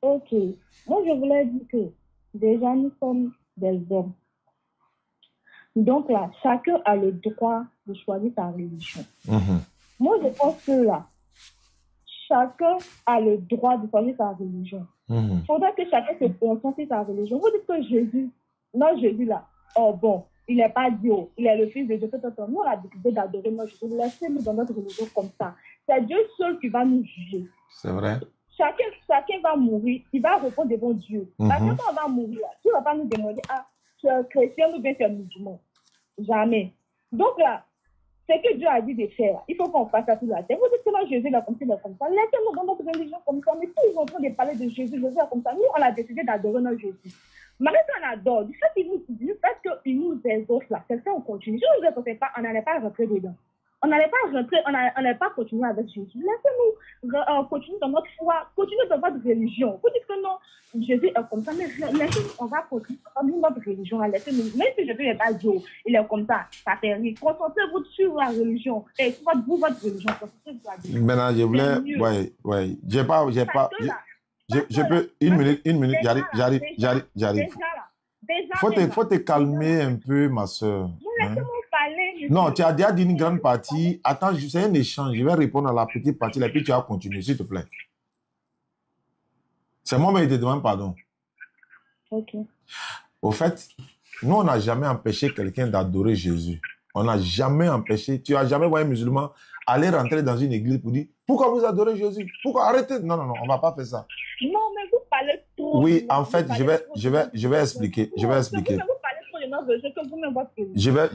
Ok. Moi, je voulais dire que déjà, nous sommes des hommes. Donc là, chacun a le droit de choisir sa religion. Moi, je pense que là, chacun a le droit de choisir sa religion. Il faudrait que chacun se concentre sur sa religion. Vous dites que Jésus, non, Jésus là, oh bon, il n'est pas Dieu, il est le Fils de Dieu. Nous, on a décidé d'adorer notre Jésus. Laissez-nous dans notre religion comme ça. C'est Dieu seul qui va nous juger. C'est vrai. Chacun va mourir, il va répondre devant Dieu. Parce que quand on va mourir, Dieu ne va pas nous demander, ah, tu es chrétien ou bien tu es musulman. Jamais. Donc là, c'est que Dieu a dit de faire. Il faut qu'on fasse ça sur la terre. Vous dites que Jésus là comme ça. Laissez-nous dans notre religion comme ça. Mais tous ils sont en train de parler de Jésus là comme ça. Nous, on a décidé d'adorer notre Jésus. Malgré qu'on adore, du fait qu'il nous exauce là, c'est ça on continue. Si on ne le fait pas, on n'allait pas rentrer dedans. On n'allait pas rentrer, on n'allait pas continuer avec Jésus. Laissez-nous continuer dans notre foi, continuer dans votre religion. Vous dites que non, Jésus est comme ça, mais laissez-nous, on va continuer dans notre religion. Laissez-nous, même si Jésus n'est pas Dieu, il est comme ça fait rien. Concentrez-vous sur la religion et sur votre religion. Maintenant, je voulais, ouais, je peux, une minute, j'arrive. Faut te calmer un peu, ma soeur. Non, tu as déjà dit une grande partie. Attends, c'est un échange. Je vais répondre à la petite partie, et puis tu vas continuer, s'il te plaît. C'est moi qui te demande pardon. Ok. Au fait, nous, on n'a jamais empêché quelqu'un d'adorer Jésus. On n'a jamais empêché. Tu n'as jamais vu un musulman aller rentrer dans une église pour dire pourquoi vous adorez Jésus? Pourquoi arrêtez? Non, on ne va pas faire ça. Non, mais vous parlez trop. Oui, en fait, je vais expliquer. Je vais expliquer.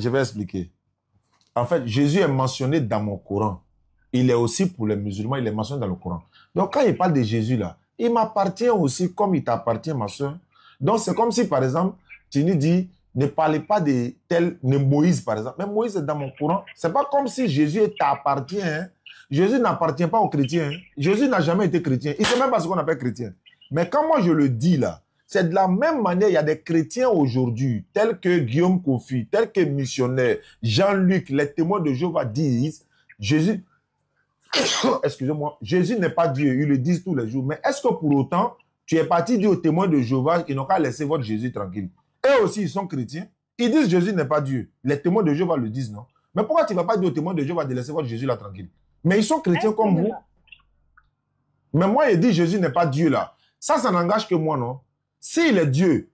Je vais expliquer. En fait, Jésus est mentionné dans mon Coran. Il est aussi pour les musulmans, il est mentionné dans le Coran. Donc, quand il parle de Jésus là, il m'appartient aussi comme il t'appartient, ma soeur. Donc, c'est comme si, par exemple, tu nous dis, ne parlez pas de tel, de Moïse, par exemple. Mais Moïse est dans mon Coran. C'est pas comme si Jésus t'appartient. Hein. Jésus n'appartient pas aux chrétiens. Hein. Jésus n'a jamais été chrétien. Il ne sait même pas ce qu'on appelle chrétien. Mais quand moi je le dis là, c'est de la même manière, il y a des chrétiens aujourd'hui, tels que Guillaume Kofi, tels que missionnaire, Jean-Luc, les témoins de Jéhovah disent, Jésus, excusez-moi, Jésus n'est pas Dieu, ils le disent tous les jours. Mais est-ce que pour autant, tu es parti dire aux témoins de Jéhovah qu'ils n'ont qu'à laisser votre Jésus tranquille? Eux aussi, ils sont chrétiens. Ils disent Jésus n'est pas Dieu. Les témoins de Jéhovah le disent, non? Mais pourquoi tu ne vas pas dire aux témoins de Jéhovah de laisser votre Jésus là tranquille? Mais ils sont chrétiens comme vous. Mais moi, il dit Jésus n'est pas Dieu là. Ça n'engage que moi, non? S'il est Dieu,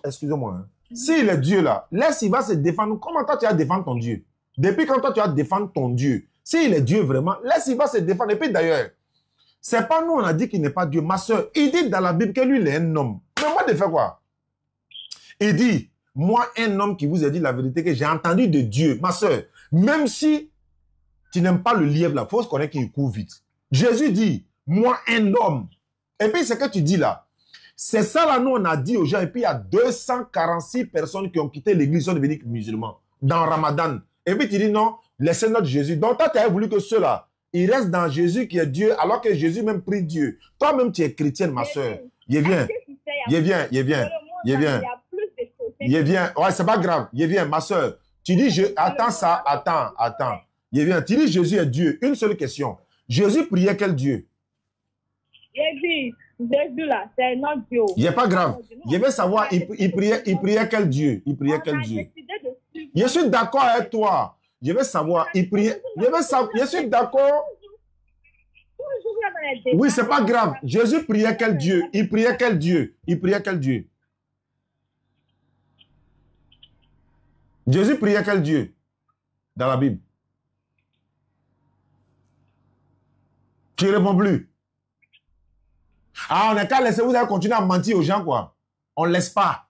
excusez-moi, hein. S'il est Dieu là, laisse, il va se défendre. Comment toi tu vas défendre ton Dieu? Depuis quand toi tu vas défendre ton Dieu? S'il est Dieu vraiment, laisse, il va se défendre. Et puis d'ailleurs, c'est pas nous, on a dit qu'il n'est pas Dieu. Ma soeur, il dit dans la Bible que lui, il est un homme. Mais moi, de faire quoi? Il dit, moi, un homme qui vous a dit la vérité que j'ai entendu de Dieu. Ma soeur, même si tu n'aimes pas le lièvre là, il faut se connaître qu'il court vite. Jésus dit, moi, un homme. Et puis, ce que tu dis là, c'est ça là, nous, on a dit aux gens. Et puis, il y a 246 personnes qui ont quitté l'église, sont devenus musulmans dans Ramadan. Et puis, tu dis non, laissez notre Jésus. Donc, toi, tu as voulu que ceux-là, ils restent dans Jésus qui est Dieu, alors que Jésus même prie Dieu. Toi-même, tu es chrétienne, ma soeur. Il vient. Ouais, c'est pas grave. Il vient, ma soeur. Tu dis, attends ça, attends. Il vient. Tu dis, Jésus est Dieu. Une seule question. Jésus priait quel Dieu? Jésus là, c'est notre Dieu. Il n'est pas grave. Je veux savoir, il priait quel Dieu? Il priait quel Dieu? Je suis d'accord avec toi. Je veux savoir, il priait. Je suis d'accord. Oui, c'est pas grave. Jésus priait quel Dieu? Il priait quel Dieu? Il priait quel Dieu? Jésus priait quel Dieu? Dans la Bible. Tu ne réponds plus. Ah, on n'est qu'à laisser, vous allez continuer à mentir aux gens, quoi. On ne laisse pas.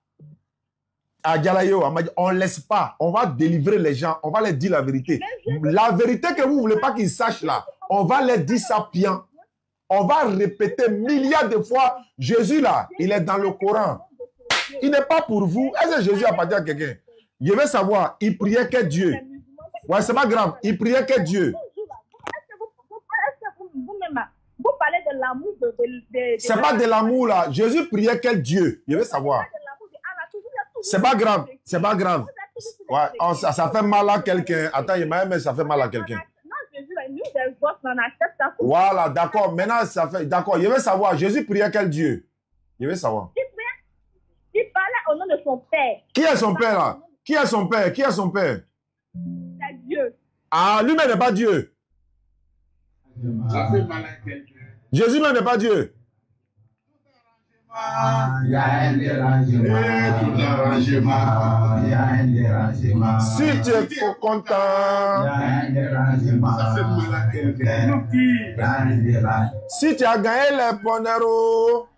À Dialayo, on ne laisse pas. On va délivrer les gens. On va leur dire la vérité. La vérité que vous ne voulez pas qu'ils sachent là, on va leur dire ça bien. On va répéter milliards de fois. Jésus là, il est dans le Coran. Il n'est pas pour vous. Est-ce que Jésus appartient à quelqu'un? Je veux savoir, il priait quel Dieu? Ouais, c'est pas grave. Il priait quel Dieu? Vous parlez de l'amour de c'est pas de l'amour là. Jésus priait quel Dieu? Je veux savoir. C'est pas grave. C'est pas grave. Ouais, ça fait mal à quelqu'un. Attends, il m'a aimé, ça fait mal à quelqu'un. Non, Jésus, nous des boss, on accepte ça. Voilà, d'accord. Maintenant, ça fait. D'accord, je veux savoir, Jésus priait quel Dieu? Je veux savoir. Il parlait au nom de son père. Qui est son père là? Qui est son père? Qui est son père? C'est Dieu. Ah, lui-même n'est pas Dieu. Ça fait mal à quelqu'un. Jésus-même n'est pas Dieu. Il y a un dérangement. Si tu es trop content, Il y a un dérangement. Ça fait mal à quelqu'un. Il y a un dérangement. si tu as gagné les Ponero,